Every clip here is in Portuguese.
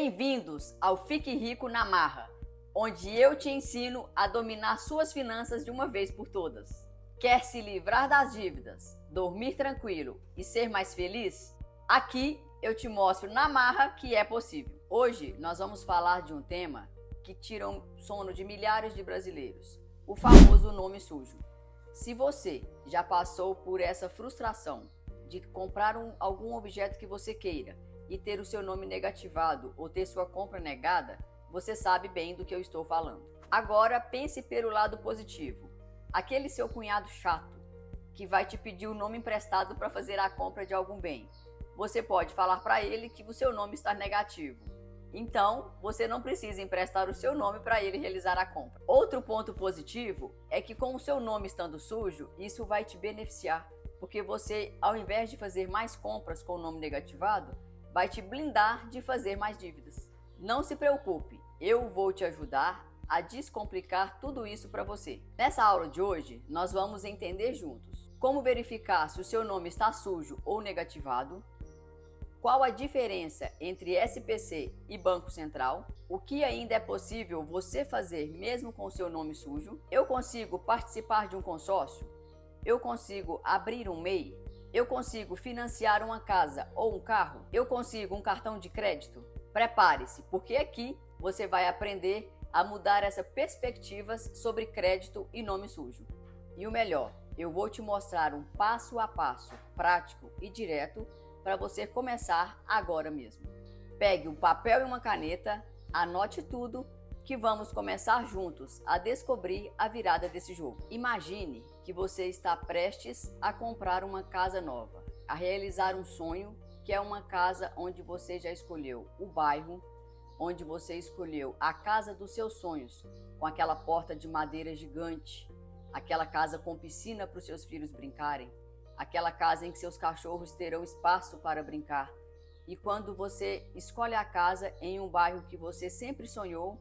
Bem-vindos ao Fique Rico na Marra, onde eu te ensino a dominar suas finanças de uma vez por todas. Quer se livrar das dívidas, dormir tranquilo e ser mais feliz? Aqui eu te mostro na marra que é possível. Hoje nós vamos falar de um tema que tira o sono de milhares de brasileiros, o famoso nome sujo. Se você já passou por essa frustração de comprar algum objeto que você queira e ter o seu nome negativado ou ter sua compra negada, você sabe bem do que eu estou falando. Agora pense pelo lado positivo. Aquele seu cunhado chato que vai te pedir o nome emprestado para fazer a compra de algum bem. Você pode falar para ele que o seu nome está negativo. Então, você não precisa emprestar o seu nome para ele realizar a compra. Outro ponto positivo é que com o seu nome estando sujo, isso vai te beneficiar, porque você, ao invés de fazer mais compras com o nome negativado, vai te blindar de fazer mais dívidas. Não se preocupe, eu vou te ajudar a descomplicar tudo isso para você. Nessa aula de hoje, nós vamos entender juntos como verificar se o seu nome está sujo ou negativado, qual a diferença entre SPC e Banco Central, o que ainda é possível você fazer mesmo com o seu nome sujo, eu consigo participar de um consórcio, eu consigo abrir um MEI, eu consigo financiar uma casa ou um carro, eu consigo um cartão de crédito. Prepare-se, porque aqui você vai aprender a mudar essas perspectivas sobre crédito e nome sujo. E o melhor, eu vou te mostrar um passo a passo, prático e direto para você começar agora mesmo. Pegue um papel e uma caneta, anote tudo, que vamos começar juntos a descobrir a virada desse jogo. Imagine que você está prestes a comprar uma casa nova, a realizar um sonho, que é uma casa onde você já escolheu o bairro, onde você escolheu a casa dos seus sonhos, com aquela porta de madeira gigante, aquela casa com piscina para os seus filhos brincarem, aquela casa em que seus cachorros terão espaço para brincar. E quando você escolhe a casa em um bairro que você sempre sonhou,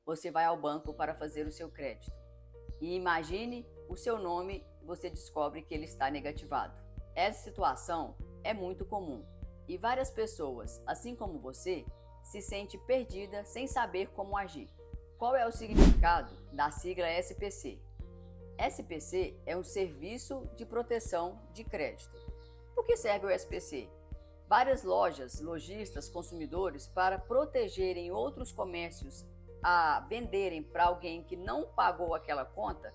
você vai ao banco para fazer o seu crédito. E imagine o seu nome e você descobre que ele está negativado. Essa situação é muito comum e várias pessoas, assim como você, se sente perdida sem saber como agir. Qual é o significado da sigla SPC? SPC é um Serviço de Proteção de Crédito. Por que serve o SPC? Várias lojas, lojistas, consumidores, para protegerem outros comércios a venderem para alguém que não pagou aquela conta,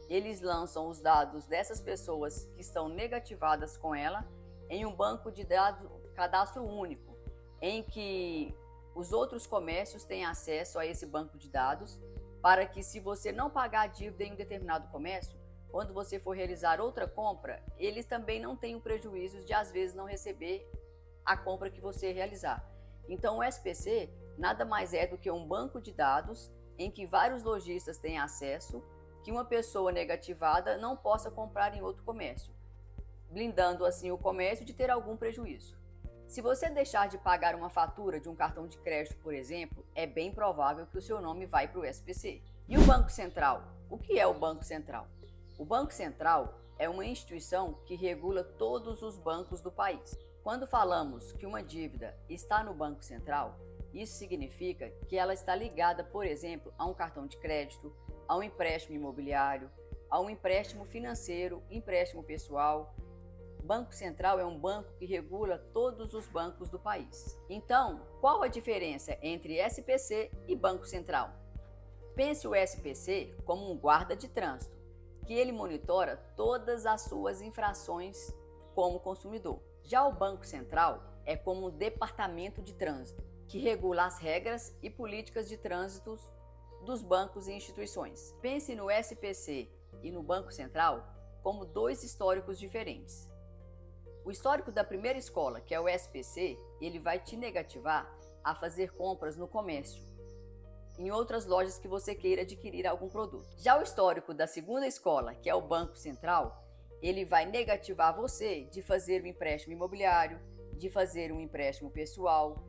eles lançam os dados dessas pessoas que estão negativadas com ela em um banco de dados, cadastro único, em que os outros comércios têm acesso a esse banco de dados, para que, se você não pagar a dívida em um determinado comércio, quando você for realizar outra compra, eles também não tenham prejuízos de, às vezes, não receber a compra que você realizar. Então, o SPC nada mais é do que um banco de dados em que vários lojistas têm acesso, que uma pessoa negativada não possa comprar em outro comércio, blindando assim o comércio de ter algum prejuízo. Se você deixar de pagar uma fatura de um cartão de crédito, por exemplo, é bem provável que o seu nome vai para o SPC. E o Banco Central? O que é o Banco Central? O Banco Central é uma instituição que regula todos os bancos do país. Quando falamos que uma dívida está no Banco Central, isso significa que ela está ligada, por exemplo, a um cartão de crédito, a um empréstimo imobiliário, a um empréstimo financeiro, empréstimo pessoal. Banco Central é um banco que regula todos os bancos do país. Então, qual a diferença entre SPC e Banco Central? Pense o SPC como um guarda de trânsito, que ele monitora todas as suas infrações como consumidor. Já o Banco Central é como um departamento de trânsito, que regula as regras e políticas de trânsito dos bancos e instituições. Pense no SPC e no Banco Central como dois históricos diferentes. O histórico da primeira escola, que é o SPC, ele vai te negativar a fazer compras no comércio, em outras lojas que você queira adquirir algum produto. Já o histórico da segunda escola, que é o Banco Central, ele vai negativar você de fazer um empréstimo imobiliário, de fazer um empréstimo pessoal,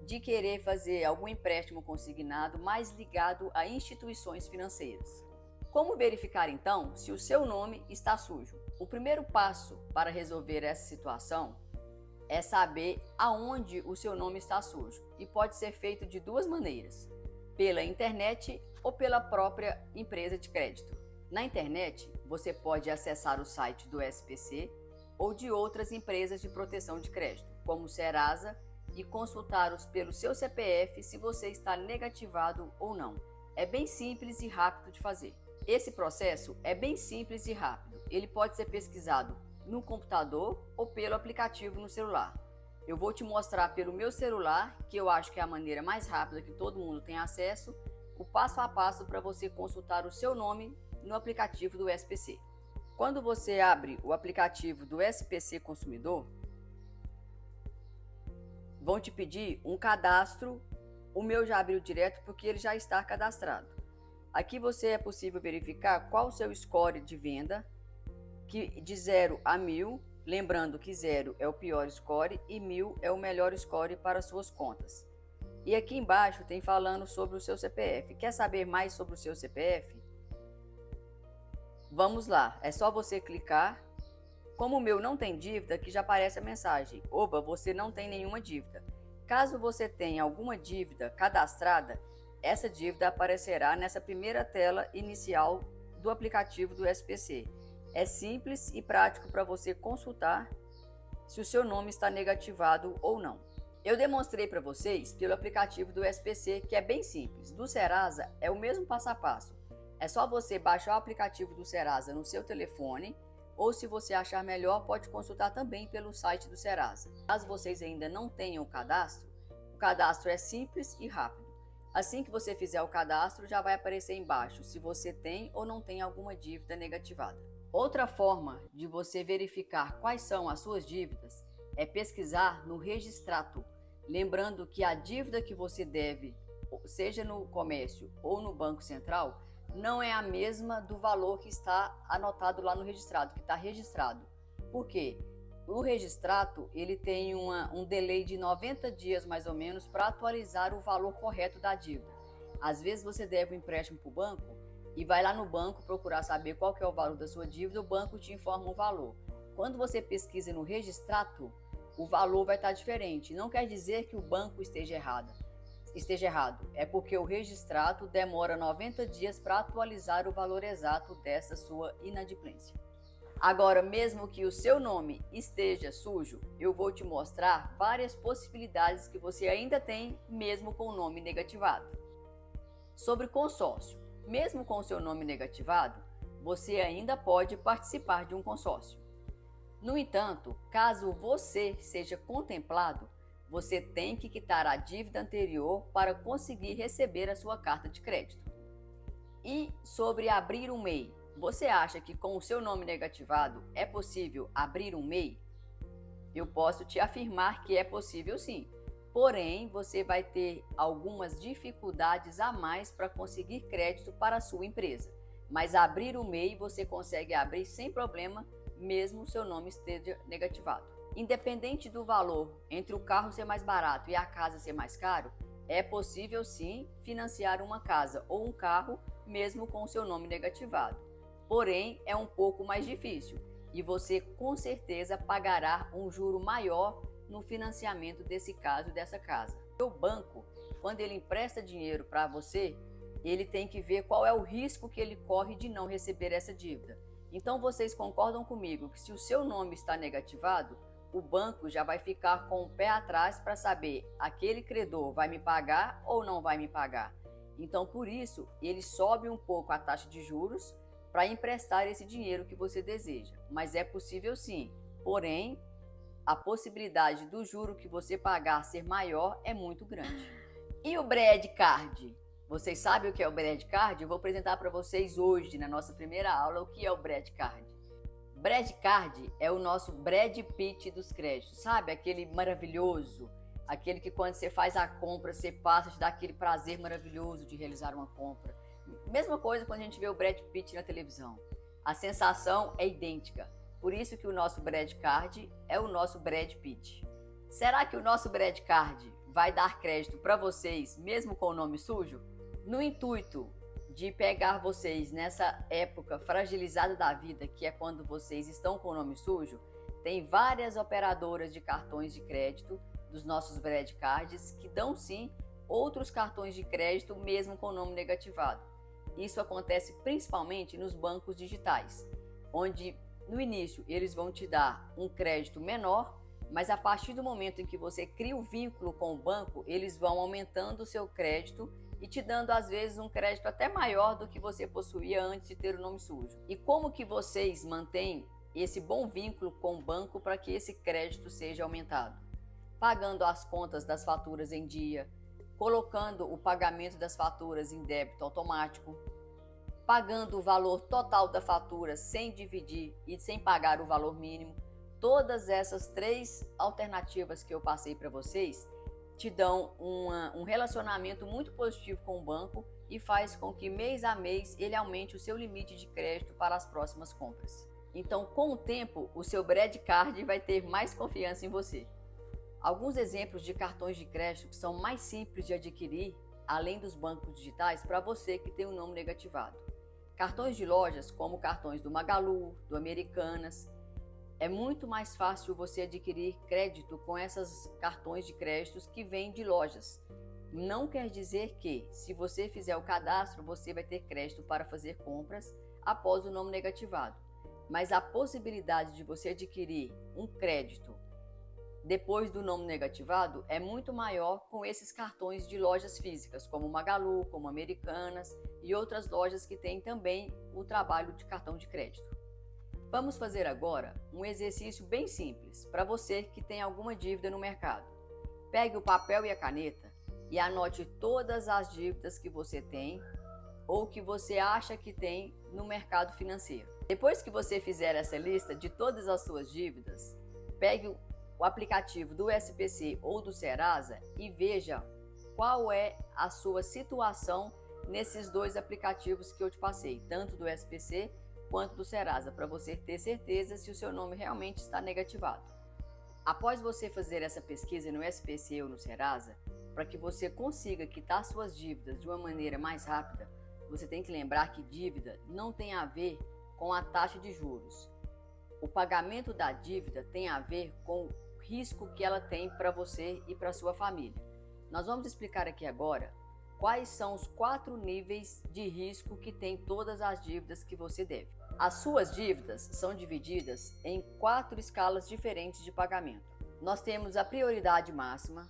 de querer fazer algum empréstimo consignado mais ligado a instituições financeiras. Como verificar então se o seu nome está sujo? O primeiro passo para resolver essa situação é saber aonde o seu nome está sujo. E pode ser feito de duas maneiras: pela internet ou pela própria empresa de crédito. Na internet, você pode acessar o site do SPC ou de outras empresas de proteção de crédito, como o Serasa, e consultar-os pelo seu CPF se você está negativado ou não. É bem simples e rápido de fazer. Esse processo é bem simples e rápido. Ele pode ser pesquisado no computador ou pelo aplicativo no celular. Eu vou te mostrar pelo meu celular, que eu acho que é a maneira mais rápida que todo mundo tem acesso, o passo a passo para você consultar o seu nome no aplicativo do SPC. Quando você abre o aplicativo do SPC Consumidor, vão te pedir um cadastro. O meu já abriu direto porque ele já está cadastrado. Aqui você é possível verificar qual o seu score de venda, que de 0 a 1000, lembrando que 0 é o pior score e 1000 é o melhor score para suas contas. E aqui embaixo tem falando sobre o seu CPF. Quer saber mais sobre o seu CPF? Vamos lá, é só você clicar. Como o meu não tem dívida, aqui já aparece a mensagem: oba, você não tem nenhuma dívida. Caso você tenha alguma dívida cadastrada, essa dívida aparecerá nessa primeira tela inicial do aplicativo do SPC. É simples e prático para você consultar se o seu nome está negativado ou não. Eu demonstrei para vocês pelo aplicativo do SPC, que é bem simples. Do Serasa é o mesmo passo a passo. É só você baixar o aplicativo do Serasa no seu telefone, ou se você achar melhor, pode consultar também pelo site do Serasa. Caso vocês ainda não tenham o cadastro é simples e rápido. Assim que você fizer o cadastro, já vai aparecer embaixo se você tem ou não tem alguma dívida negativada. Outra forma de você verificar quais são as suas dívidas é pesquisar no Registrato. Lembrando que a dívida que você deve, seja no comércio ou no Banco Central, não é a mesma do valor que está anotado lá no registrado, que está registrado. Por quê? O registrato ele tem um delay de 90 dias mais ou menos para atualizar o valor correto da dívida. Às vezes você deve um empréstimo para o banco e vai lá no banco procurar saber qual que é o valor da sua dívida, o banco te informa o valor. Quando você pesquisa no registrato, o valor vai estar diferente. Não quer dizer que o banco esteja errado, é porque o registrato demora 90 dias para atualizar o valor exato dessa sua inadimplência. Agora, mesmo que o seu nome esteja sujo, eu vou te mostrar várias possibilidades que você ainda tem, mesmo com o nome negativado. Sobre consórcio, mesmo com o seu nome negativado, você ainda pode participar de um consórcio. No entanto, caso você seja contemplado, você tem que quitar a dívida anterior para conseguir receber a sua carta de crédito. E sobre abrir um MEI, você acha que com o seu nome negativado é possível abrir um MEI? Eu posso te afirmar que é possível sim, porém você vai ter algumas dificuldades a mais para conseguir crédito para a sua empresa. Mas abrir um MEI você consegue abrir sem problema, mesmo o seu nome esteja negativado. Independente do valor, entre o carro ser mais barato e a casa ser mais caro, é possível sim financiar uma casa ou um carro mesmo com o seu nome negativado. Porém, é um pouco mais difícil e você com certeza pagará um juro maior no financiamento desse caso dessa casa. O banco, quando ele empresta dinheiro para você, ele tem que ver qual é o risco que ele corre de não receber essa dívida. Então vocês concordam comigo que se o seu nome está negativado, o banco já vai ficar com o pé atrás para saber aquele credor vai me pagar ou não vai me pagar. Então por isso ele sobe um pouco a taxa de juros para emprestar esse dinheiro que você deseja. Mas é possível sim, porém a possibilidade do juro que você pagar ser maior é muito grande. E o Brad Card? Vocês sabem o que é o Brad Card? Eu vou apresentar para vocês hoje, na nossa primeira aula, o que é o Brad Card. Brad Card é o nosso Brad Pitt dos créditos, sabe? Aquele maravilhoso, aquele que quando você faz a compra, você passa, te dá aquele prazer maravilhoso de realizar uma compra. Mesma coisa quando a gente vê o Brad Pitt na televisão. A sensação é idêntica. Por isso que o nosso Brad Card é o nosso Brad Pitt. Será que o nosso Brad Card vai dar crédito para vocês, mesmo com o nome sujo? No intuito de pegar vocês nessa época fragilizada da vida, que é quando vocês estão com o nome sujo, Tem várias operadoras de cartões de crédito dos nossos Credcards que dão sim outros cartões de crédito mesmo com o nome negativado. Isso acontece principalmente nos bancos digitais, onde no início eles vão te dar um crédito menor, mas a partir do momento em que você cria o vínculo com o banco, eles vão aumentando o seu crédito e te dando às vezes um crédito até maior do que você possuía antes de ter o nome sujo. E como que vocês mantêm esse bom vínculo com o banco para que esse crédito seja aumentado? Pagando as contas das faturas em dia, colocando o pagamento das faturas em débito automático, pagando o valor total da fatura sem dividir e sem pagar o valor mínimo. Todas essas 3 alternativas que eu passei para vocês te dão um relacionamento muito positivo com o banco e faz com que mês a mês ele aumente o seu limite de crédito para as próximas compras. Então, com o tempo, o seu Credcard vai ter mais confiança em você. Alguns exemplos de cartões de crédito que são mais simples de adquirir, além dos bancos digitais, para você que tem o nome negativado. Cartões de lojas, como cartões do Magalu, do Americanas. É muito mais fácil você adquirir crédito com esses cartões de créditos que vêm de lojas. Não quer dizer que, se você fizer o cadastro, você vai ter crédito para fazer compras após o nome negativado. Mas a possibilidade de você adquirir um crédito depois do nome negativado é muito maior com esses cartões de lojas físicas, como Magalu, como Americanas e outras lojas que têm também o trabalho de cartão de crédito. Vamos fazer agora um exercício bem simples para você que tem alguma dívida no mercado. Pegue o papel e a caneta e anote todas as dívidas que você tem ou que você acha que tem no mercado financeiro. Depois que você fizer essa lista de todas as suas dívidas, pegue o aplicativo do SPC ou do Serasa e veja qual é a sua situação nesses 2 aplicativos que eu te passei, tanto do SPC quanto do Serasa, para você ter certeza se o seu nome realmente está negativado. Após você fazer essa pesquisa no SPC ou no Serasa, para que você consiga quitar suas dívidas de uma maneira mais rápida, você tem que lembrar que dívida não tem a ver com a taxa de juros. O pagamento da dívida tem a ver com o risco que ela tem para você e para sua família. Nós vamos explicar aqui agora quais são os 4 níveis de risco que tem todas as dívidas que você deve. As suas dívidas são divididas em 4 escalas diferentes de pagamento. Nós temos a prioridade máxima,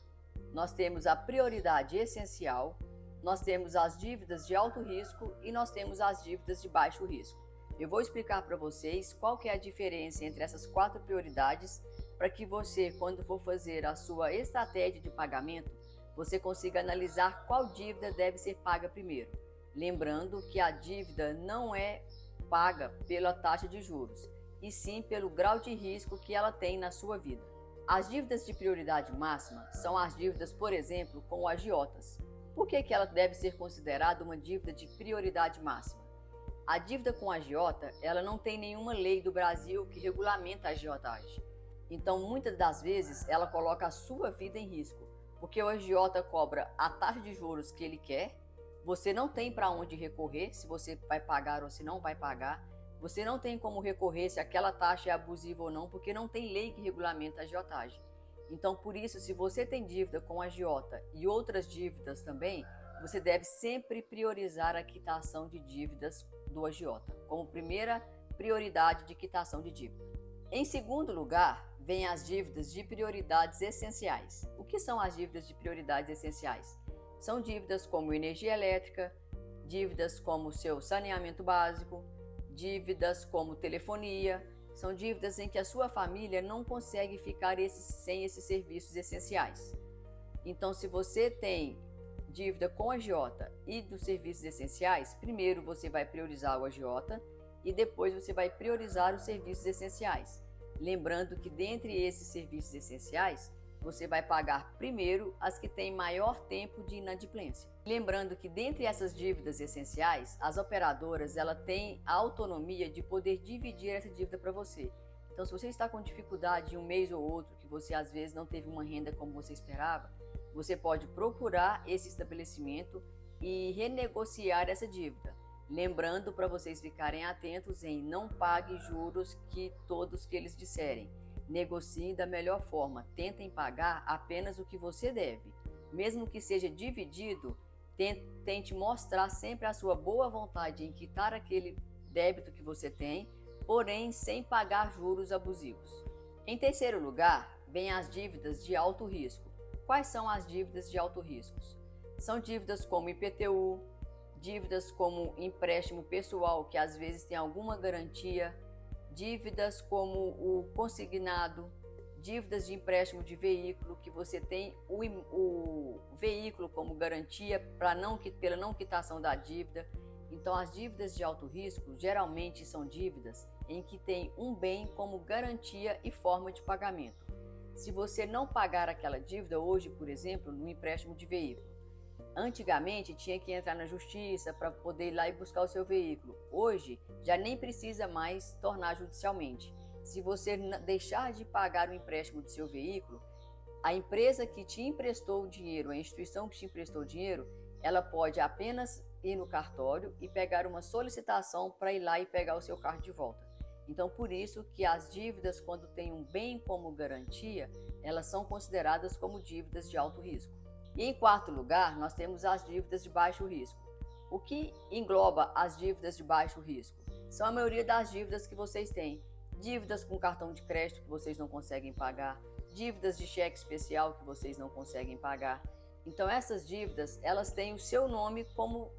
nós temos a prioridade essencial, nós temos as dívidas de alto risco e nós temos as dívidas de baixo risco. Eu vou explicar para vocês qual que é a diferença entre essas 4 prioridades para que você, quando for fazer a sua estratégia de pagamento, você consiga analisar qual dívida deve ser paga primeiro. Lembrando que a dívida não é paga pela taxa de juros, e sim pelo grau de risco que ela tem na sua vida. As dívidas de prioridade máxima são as dívidas, por exemplo, com agiotas. Por que ela deve ser considerada uma dívida de prioridade máxima? A dívida com agiota, ela não tem nenhuma lei do Brasil que regulamenta a agiotagem. Então, muitas das vezes, ela coloca a sua vida em risco, porque o agiota cobra a taxa de juros que ele quer, você não tem para onde recorrer, se você vai pagar ou se não vai pagar, você não tem como recorrer se aquela taxa é abusiva ou não, porque não tem lei que regulamenta a agiotagem. Então, por isso, se você tem dívida com agiota e outras dívidas também, você deve sempre priorizar a quitação de dívidas do agiota, como primeira prioridade de quitação de dívida. Em segundo lugar, vem as dívidas de prioridades essenciais. O que são as dívidas de prioridades essenciais? São dívidas como energia elétrica, dívidas como seu saneamento básico, dívidas como telefonia. São dívidas em que a sua família não consegue ficar sem esses serviços essenciais. Então, se você tem dívida com agiota e dos serviços essenciais, primeiro você vai priorizar o agiota e depois você vai priorizar os serviços essenciais. Lembrando que dentre esses serviços essenciais, você vai pagar primeiro as que têm maior tempo de inadimplência. Lembrando que dentre essas dívidas essenciais, as operadoras têm a autonomia de poder dividir essa dívida para você. Então, se você está com dificuldade em um mês ou outro, que você às vezes não teve uma renda como você esperava, você pode procurar esse estabelecimento e renegociar essa dívida. Lembrando para vocês ficarem atentos em não pague juros que todos que eles disserem. Negociem da melhor forma, tentem pagar apenas o que você deve. Mesmo que seja dividido, tente mostrar sempre a sua boa vontade em quitar aquele débito que você tem, porém sem pagar juros abusivos. Em terceiro lugar, vem as dívidas de alto risco. Quais são as dívidas de alto risco? São dívidas como IPTU, dívidas como empréstimo pessoal, que às vezes tem alguma garantia, dívidas como o consignado, dívidas de empréstimo de veículo, que você tem o veículo como garantia pela não quitação da dívida. Então, as dívidas de alto risco geralmente são dívidas em que tem um bem como garantia e forma de pagamento. Se você não pagar aquela dívida hoje, por exemplo, no empréstimo de veículo, antigamente tinha que entrar na justiça para poder ir lá e buscar o seu veículo. Hoje já nem precisa mais tornar judicialmente. Se você deixar de pagar o empréstimo do seu veículo, a empresa que te emprestou o dinheiro, a instituição que te emprestou o dinheiro, ela pode apenas ir no cartório e pegar uma solicitação para ir lá e pegar o seu carro de volta. Então, por isso que as dívidas, quando tem um bem como garantia, elas são consideradas como dívidas de alto risco. E em quarto lugar, nós temos as dívidas de baixo risco. O que engloba as dívidas de baixo risco? São a maioria das dívidas que vocês têm. Dívidas com cartão de crédito que vocês não conseguem pagar, dívidas de cheque especial que vocês não conseguem pagar. Então, essas dívidas, elas têm o seu nome como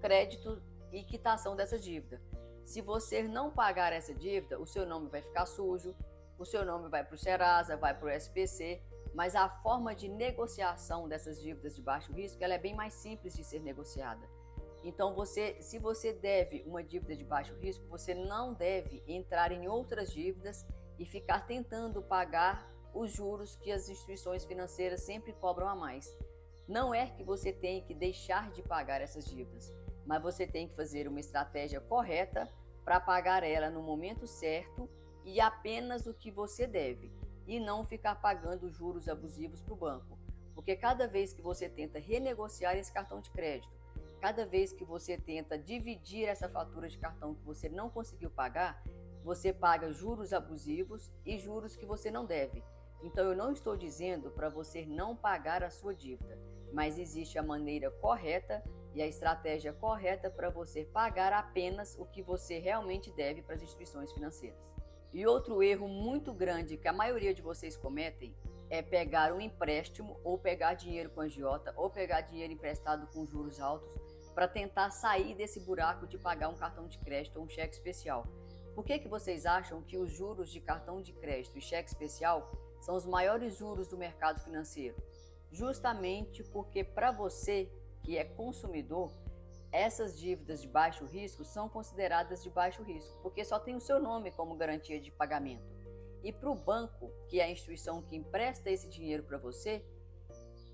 crédito e quitação dessa dívida. Se você não pagar essa dívida, o seu nome vai ficar sujo, o seu nome vai para o Serasa, vai para o SPC, mas a forma de negociação dessas dívidas de baixo risco, ela é bem mais simples de ser negociada. Então, se você deve uma dívida de baixo risco, você não deve entrar em outras dívidas e ficar tentando pagar os juros que as instituições financeiras sempre cobram a mais. Não é que você tem que deixar de pagar essas dívidas, mas você tem que fazer uma estratégia correta para pagar ela no momento certo e apenas o que você deve, e não ficar pagando juros abusivos para o banco. Porque cada vez que você tenta renegociar esse cartão de crédito, cada vez que você tenta dividir essa fatura de cartão que você não conseguiu pagar, você paga juros abusivos e juros que você não deve. Então, eu não estou dizendo para você não pagar a sua dívida, mas existe a maneira correta e a estratégia correta para você pagar apenas o que você realmente deve para as instituições financeiras. E outro erro muito grande que a maioria de vocês cometem é pegar um empréstimo ou pegar dinheiro com agiota ou pegar dinheiro emprestado com juros altos para tentar sair desse buraco de pagar um cartão de crédito ou um cheque especial. Por que vocês acham que os juros de cartão de crédito e cheque especial são os maiores juros do mercado financeiro? Justamente porque para você que é consumidor, essas dívidas de baixo risco são consideradas de baixo risco, porque só tem o seu nome como garantia de pagamento. E para o banco, que é a instituição que empresta esse dinheiro para você,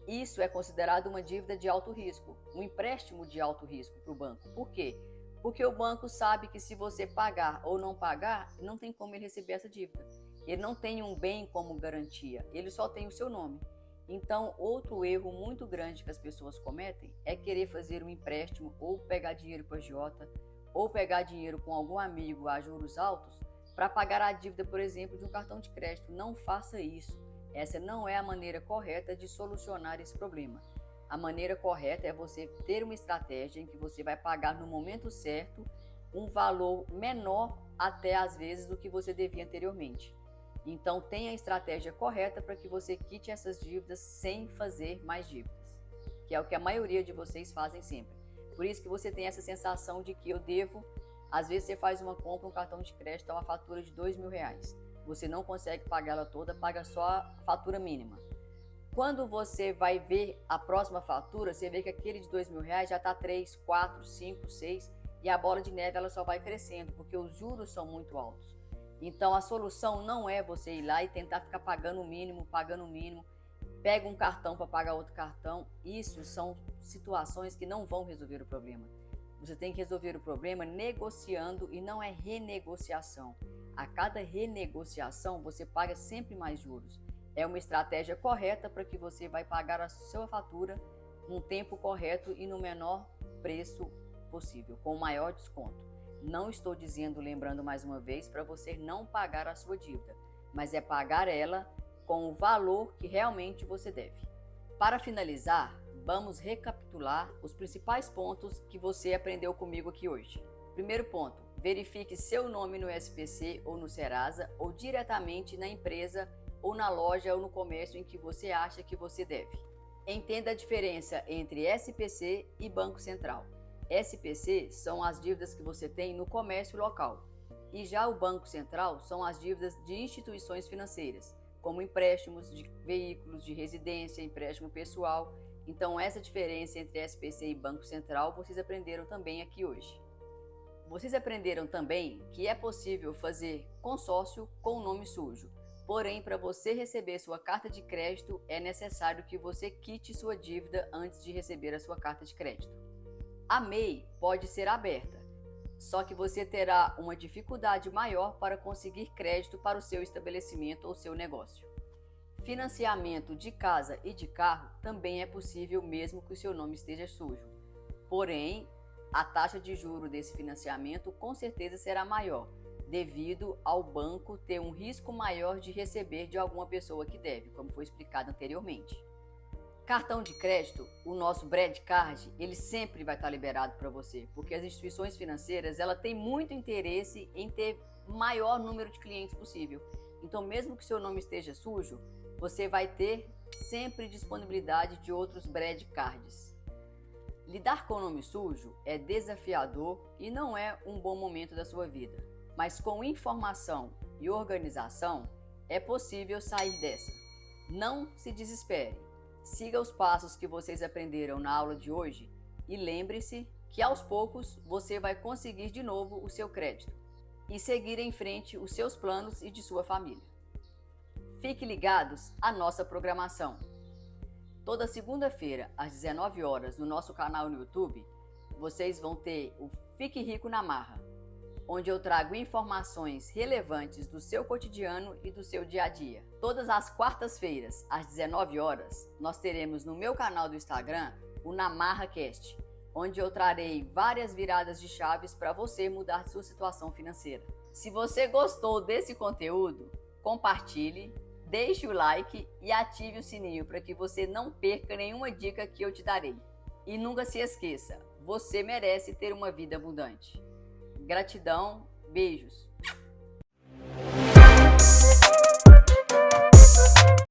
isso é considerado uma dívida de alto risco, um empréstimo de alto risco para o banco. Por quê? Porque o banco sabe que se você pagar ou não pagar, não tem como ele receber essa dívida. Ele não tem um bem como garantia, ele só tem o seu nome. Então, outro erro muito grande que as pessoas cometem é querer fazer um empréstimo ou pegar dinheiro com a agiota ou pegar dinheiro com algum amigo a juros altos para pagar a dívida, por exemplo, de um cartão de crédito. Não faça isso. Essa não é a maneira correta de solucionar esse problema. A maneira correta é você ter uma estratégia em que você vai pagar no momento certo um valor menor até às vezes do que você devia anteriormente. Então, tenha a estratégia correta para que você quite essas dívidas sem fazer mais dívidas, que é o que a maioria de vocês fazem sempre. Por isso que você tem essa sensação de que eu devo. Às vezes você faz uma compra, um cartão de crédito, uma fatura de R$2.000. Você não consegue pagar ela toda, paga só a fatura mínima. Quando você vai ver a próxima fatura, você vê que aquele de R$2.000 já está 3, 4, 5, 6 e a bola de neve ela só vai crescendo, porque os juros são muito altos. Então, a solução não é você ir lá e tentar ficar pagando o mínimo, pega um cartão para pagar outro cartão. Isso são situações que não vão resolver o problema. Você tem que resolver o problema negociando e não é renegociação. A cada renegociação, você paga sempre mais juros. É uma estratégia correta para que você vai pagar a sua fatura no tempo correto e no menor preço possível, com o maior desconto. Não estou dizendo, lembrando mais uma vez, para você não pagar a sua dívida, mas é pagar ela com o valor que realmente você deve. Para finalizar, vamos recapitular os principais pontos que você aprendeu comigo aqui hoje. Primeiro ponto, verifique seu nome no SPC ou no Serasa ou diretamente na empresa ou na loja ou no comércio em que você acha que você deve. Entenda a diferença entre SPC e Banco Central. SPC são as dívidas que você tem no comércio local e já o Banco Central são as dívidas de instituições financeiras, como empréstimos de veículos de residência, empréstimo pessoal. Então essa diferença entre SPC e Banco Central vocês aprenderam também aqui hoje. Vocês aprenderam também que é possível fazer consórcio com o nome sujo. Porém, para você receber sua carta de crédito, é necessário que você quite sua dívida antes de receber a sua carta de crédito. A MEI pode ser aberta, só que você terá uma dificuldade maior para conseguir crédito para o seu estabelecimento ou seu negócio. Financiamento de casa e de carro também é possível mesmo que o seu nome esteja sujo. Porém, a taxa de juros desse financiamento com certeza será maior, devido ao banco ter um risco maior de receber de alguma pessoa que deve, como foi explicado anteriormente. Cartão de crédito, o nosso Brad Card, ele sempre vai estar liberado para você, porque as instituições financeiras ela têm muito interesse em ter o maior número de clientes possível. Então, mesmo que seu nome esteja sujo, você vai ter sempre disponibilidade de outros Brad Cards. Lidar com o nome sujo é desafiador e não é um bom momento da sua vida. Mas com informação e organização, é possível sair dessa. Não se desespere. Siga os passos que vocês aprenderam na aula de hoje e lembre-se que aos poucos você vai conseguir de novo o seu crédito e seguir em frente os seus planos e de sua família. Fiquem ligados à nossa programação. Toda segunda-feira, às 19 horas, no nosso canal no YouTube, vocês vão ter o Fique Rico na Marra, onde eu trago informações relevantes do seu cotidiano e do seu dia a dia. Todas as quartas-feiras, às 19 horas, nós teremos no meu canal do Instagram o NamarraCast, onde eu trarei várias viradas de chaves para você mudar sua situação financeira. Se você gostou desse conteúdo, compartilhe, deixe o like e ative o sininho para que você não perca nenhuma dica que eu te darei. E nunca se esqueça, você merece ter uma vida abundante. Gratidão, beijos!